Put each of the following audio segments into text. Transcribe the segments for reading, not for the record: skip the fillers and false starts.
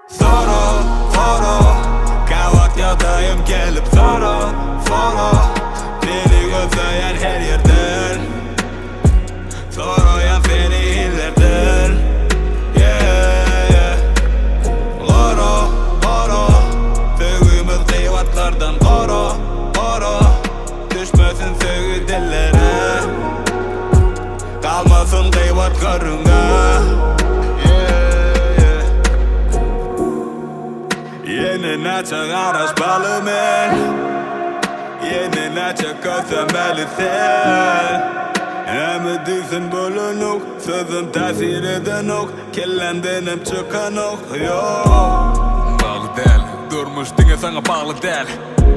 Soru Kavat yadayım gelip soru Beni gözleyen her yerden Soruyan seni illerden Yeah Goro Sevgimiz kıyvatlardan Goro Düşmesin sevgi dillere Kalmasın kıyvat karına Yeni neçe araşmalı men Yeni neçe közlemeli sen Hem düşün bulunuk Sözün tesir eden ok Kellendinim çıkan ok Bağlı del, durmuş dine sana bağlı del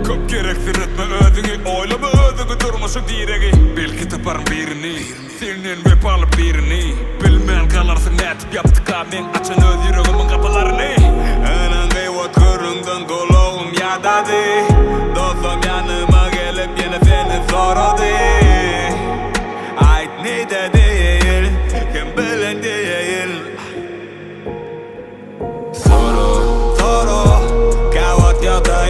Köp gerektir etme özünü Oylama özünü durmuşu diregi Belki taparım birini Senin ve palı birini Bilmeyen kalarsın etip yaptık amin Açın öz yüreğimin kapılarını Enan kıyvat kırından koluğum yadadı Dostum yanıma gelip yine seni soradı Ait ne de değil Kim bilen değil Soru Kavat yada